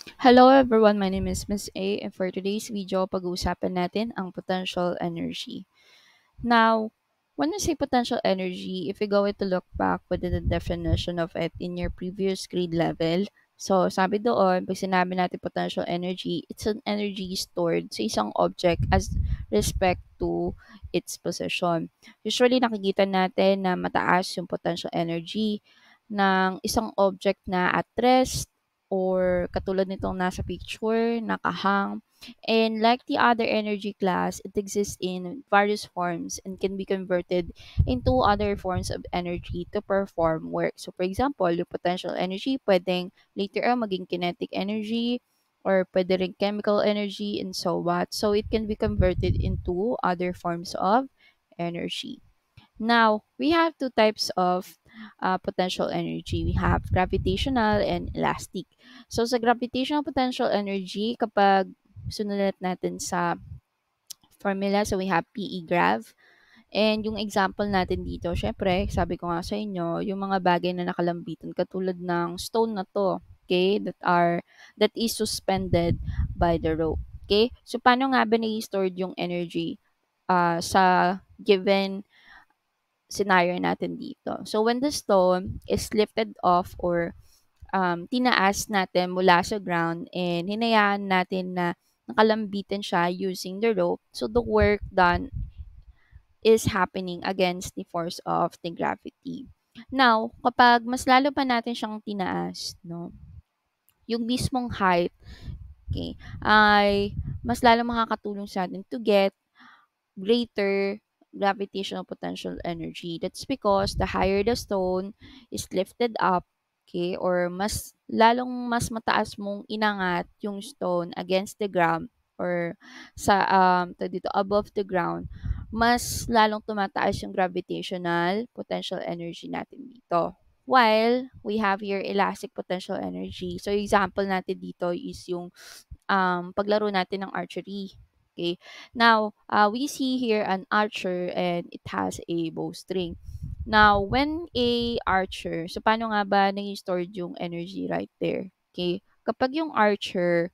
Hello everyone, my name is Miss A and for today's video, pag-uusapan natin ang potential energy. Now, when we say potential energy, if we go to look back within the definition of it in your previous grade level, so sabi doon, pag sinabi natin potential energy, it's an energy stored sa isang object as respect to its position. Usually, nakikita natin na mataas yung potential energy ng isang object na at rest or katulad nitong nasa picture, nakahang. And like the other energy class, it exists in various forms and can be converted into other forms of energy to perform work. So for example, yung potential energy pwedeng later on maging kinetic energy or pwede rin chemical energy and so what. So it can be converted into other forms of energy. Now, we have two types of potential energy. We have gravitational and elastic. So, sa gravitational potential energy, kapag sunulat natin sa formula, so we have PE grav. And yung example natin dito, syempre, sabi ko nga sa inyo, yung mga bagay na nakalambitan katulad ng stone na to, okay, that is suspended by the rope. Okay? So, paano nga ba na-stored yung energy sa given scenario natin dito. So, when the stone is lifted off or tinaas natin mula sa ground and hinayaan natin na nakalambitin siya using the rope, so the work done is happening against the force of the gravity. Now, kapag mas lalo pa natin siyang tinaas, no, yung mismong height, okay, ay mas lalo makakatulong sa atin to get greater gravitational potential energy. That's because the higher the stone is lifted up, okay, or mas mataas mong inangat yung stone against the ground or sa dito above the ground, mas lalong tumataas yung gravitational potential energy natin dito. While we have here elastic potential energy. So example natin dito is yung paglaro natin ng archery. Okay. Now, we see here an archer and it has a bowstring. Now, when a archer, so paano nga ba nag-stored yung energy right there? Okay. Kapag yung archer,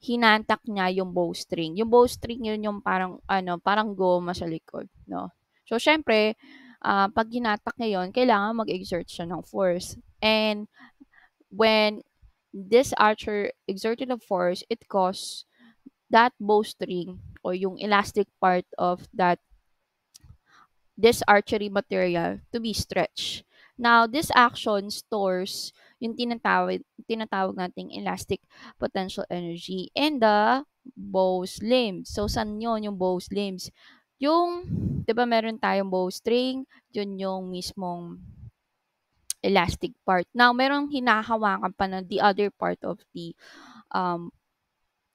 hinantak niya yung bowstring. Yung bowstring yun yung parang, parang goma sa likod, no? So, syempre, pag hinatak niya yun, kailangan mag-exert siya ng force. And when this archer exerted a force, it caused that bowstring or yung elastic part of this archery material to be stretched. Now, this action stores yung tinatawag nating elastic potential energy in the bow's limbs. So, saan yun yung bow's limbs? Yung, di ba meron tayong bowstring, yun yung mismong elastic part. Now, merong hinahawakan pa na the other part of the um,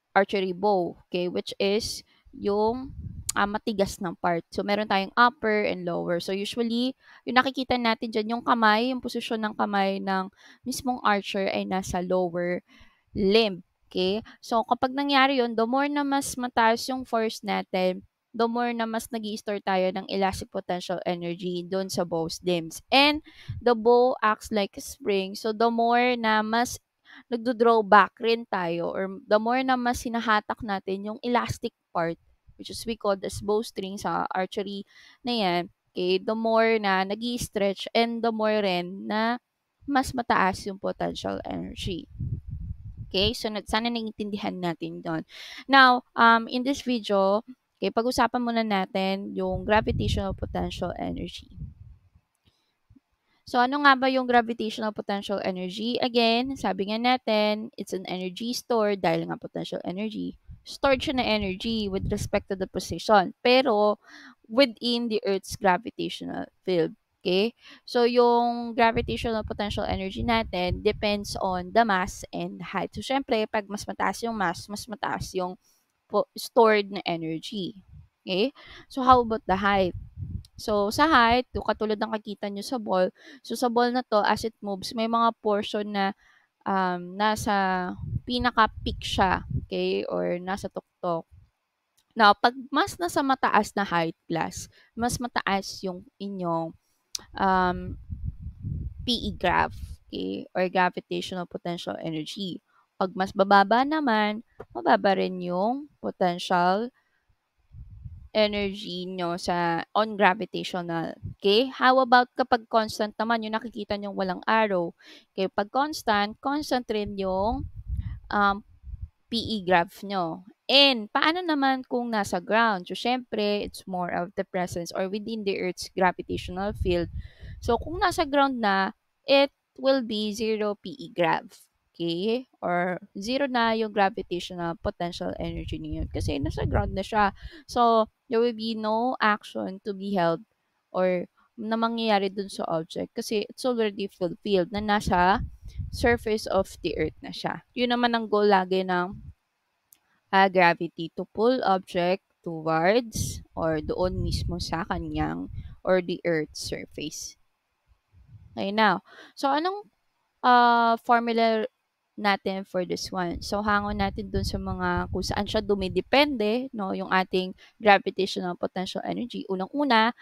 archery bow, okay, which is yung matigas ng part. So, meron tayong upper and lower. So, usually, yung nakikita natin dyan, yung kamay, yung posisyon ng kamay ng mismong archer ay nasa lower limb. Okay? So, kapag nangyari yun, the more na mas mataas yung force natin, the more na mas nag store tayo ng elastic potential energy doon sa bow's limbs. And the bow acts like a spring. So, the more na mas nagdo-draw back rin tayo or the more na mas hinahatak natin yung elastic part, which is we call as bowstring sa archery na yan, okay, the more na nag stretch and the more rin na mas mataas yung potential energy. Okay, so sana naiintindihan natin doon. Now, in this video, okay, pag-usapan muna natin yung gravitational potential energy. So, ano nga ba yung gravitational potential energy? Again, sabi nga natin, it's an energy stored dahil nga potential energy. Stored siya na energy with respect to the position, pero within the Earth's gravitational field. Okay? So, yung gravitational potential energy natin depends on the mass and height. So, syempre, pag mas mataas yung mass, mas mataas yung stored na energy. Okay? So, how about the height? So, sa height, yung katulad ng nakikita nyo sa ball, so sa ball na to, as it moves, may mga portion na nasa pinaka-peak siya, okay, or nasa tuktok. Now, pag mas nasa mataas na height class, mas mataas yung inyong um, PE graph, okay, or gravitational potential energy. Pag mas bababa naman, mababa rin yung potential energy nyo sa on gravitational. Okay? How about kapag constant naman, yung nakikita nyo walang arrow. Okay, pag constant, constant rin yung um, PE graph nyo. And paano naman kung nasa ground? So, syempre, it's more of the presence or within the Earth's gravitational field. So, kung nasa ground na, it will be zero PE graph. Okay? Or zero na yung gravitational potential energy niyo kasi nasa ground na siya. So, there will be no action to be held or na mangyayari dun sa object kasi it's already fulfilled na nasa surface of the earth na siya. Yun naman ang goal lagi ng gravity to pull object towards or doon mismo sa kanyang or the earth's surface. Okay, now. So, anong formula natin for this one? So, hangon natin dun sa mga kung saan siya dumidepende, no, yung ating gravitational potential energy. Unang-una,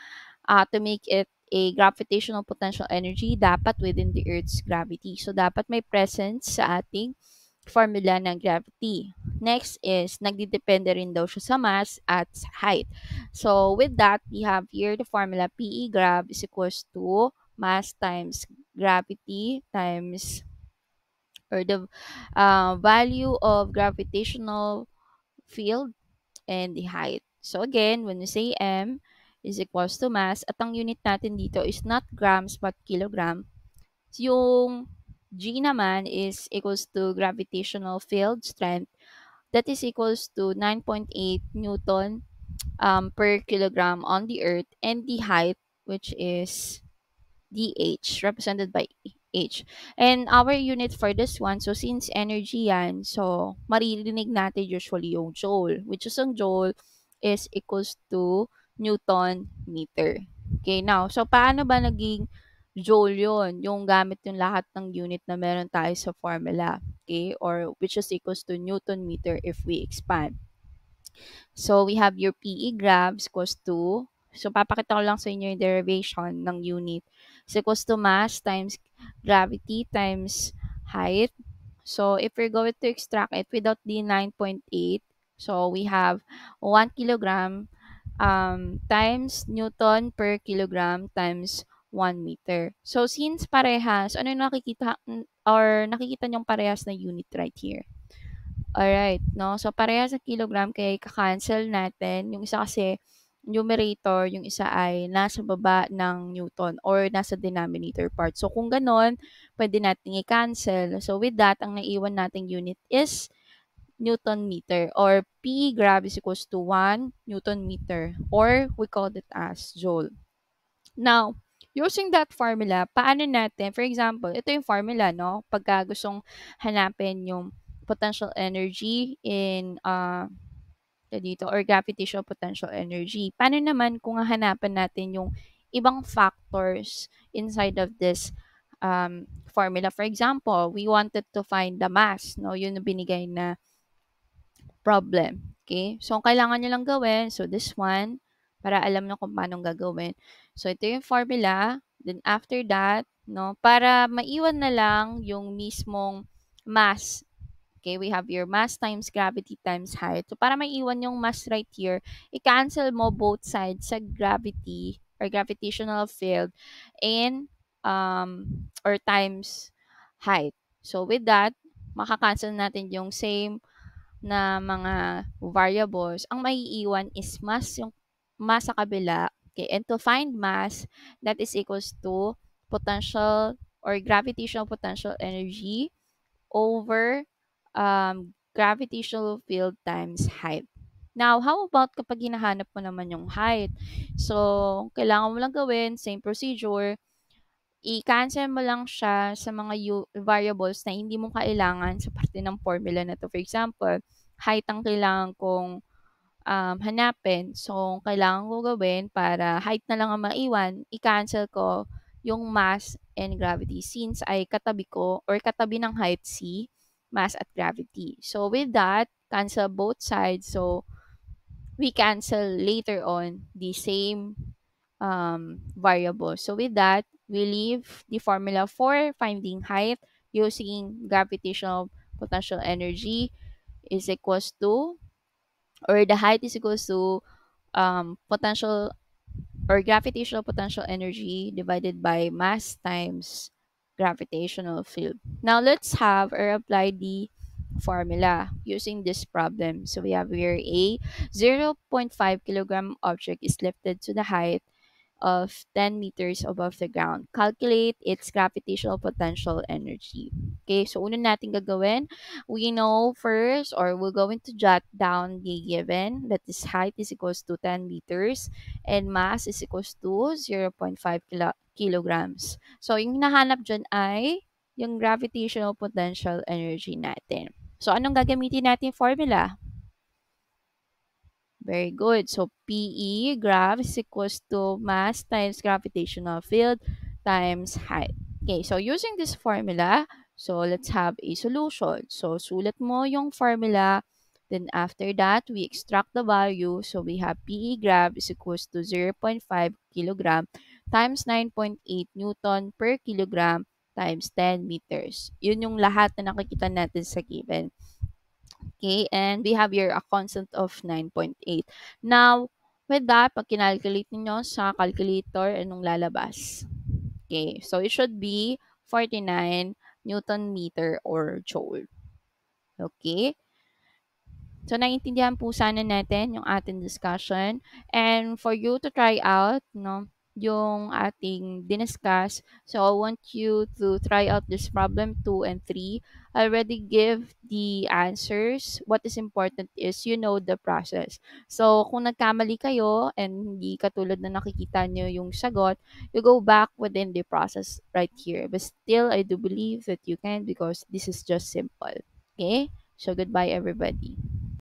to make it a gravitational potential energy, dapat within the Earth's gravity. So, dapat may presence sa ating formula ng gravity. Next is, nagdidepende rin daw siya sa mass at sa height. So, with that, we have here the formula PE grav is equals to mass times gravity times or the value of gravitational field and the height. So again, when we say M is equals to mass, at ang unit natin dito is not grams but kilogram. Yung G naman is equals to gravitational field strength. That is equals to 9.8 Newton per kilogram on the Earth, and the height, which is dH, represented by H. And our unit for this one, so since energy yan, so maririnig natin usually yung joule, which is ang joule is equals to Newton meter. Okay, now, so paano ba naging joule yun? Yung gamit yung lahat ng unit na meron tayo sa formula. Okay, or which is equals to Newton meter if we expand. So, we have your PE grams equals to, so papakita ko lang sa inyo yung derivation ng unit. Is equals to mass times gravity times height. So, if we're going to extract it without the 9.8, so we have 1 kilogram times Newton per kilogram times 1 meter. So, since parehas, ano yung nakikita, or nakikita niyong parehas na unit right here? Alright, no? So, parehas sa kilogram kaya ika-cancel natin. Yung isa kasi numerator, yung isa ay nasa baba ng Newton or nasa denominator part. So, kung ganon, pwede natin i-cancel. So, with that, ang naiwan nating unit is Newton meter or P grab is equals to 1 Newton meter or we call it as Joule. Now, using that formula, paano natin, for example, ito yung formula, no? Pagka gustong hanapin yung potential energy in dito or gravitational potential energy. Paano naman kung hahanapan natin yung ibang factors inside of this formula? For example, we wanted to find the mass, no? Yun yung binigay na problem. Okay? So, ang kailangan nyo lang gawin, so this one, para alam nyo kung paano gagawin. So, ito yung formula. Then, after that, no, para maiwan na lang yung mismong mass. Okay, we have your mass times gravity times height. So, para maiwan yung mass right here, i-cancel mo both sides sa gravity or gravitational field and or times height. So, with that, maka-cancel natin yung same na mga variables, ang maiiwan is mass yung mass sa kabila. Okay, and to find mass, that is equals to potential or gravitational potential energy over gravitational field times height. Now, how about kapag hinahanap mo naman yung height? So, kailangan mo lang gawin, same procedure, i-cancel mo lang siya sa mga variables na hindi mo kailangan sa parte ng formula na to. For example, height ang kailangan kong hanapin. So, kailangan ko gawin para height na lang ang maiwan, i-cancel ko yung mass and gravity since ay katabi ko or katabi ng height si mass at gravity. So, with that, cancel both sides. So, we cancel later on the same variable. So with that, we leave the formula for finding height using gravitational potential energy is equals to, or the height is equals to potential or gravitational potential energy divided by mass times gravitational field. Now let's have or apply the formula using this problem. So we have here a zero point 0.5 kilogram object is lifted to the height of 10 meters above the ground. Calculate its gravitational potential energy. Okay, so una natin gagawin, we know first, or we're going to jot down the given, that is height is equals to 10 meters and mass is equals to 0.5 kilograms. So yung hinahanap dyan ay yung gravitational potential energy natin. So anong gagamitin natin formula? Very good. So, PE, grav, is equals to mass times gravitational field times height. Okay, so using this formula, so let's have a solution. So, sulat mo yung formula. Then, after that, we extract the value. So, we have PE grav is equals to 0.5 kilogram times 9.8 Newton per kilogram times 10 meters. Yun yung lahat na nakikita natin sa given. Okay, and we have here a constant of 9.8. Now, with that, pag kinalculate ninyo sa calculator, anong lalabas? Okay, so it should be 49 Newton meter or joule. Okay, so naiintindihan po sana natin yung ating discussion. And for you to try out, no, yung ating diniscuss. So, I want you to try out this problem 2 and 3. I already give the answers. What is important is you know the process. So, kung nagkamali kayo and hindi katulad na nakikita nyo yung sagot, you go back within the process right here. But still, I do believe that you can because this is just simple. Okay? So, goodbye everybody.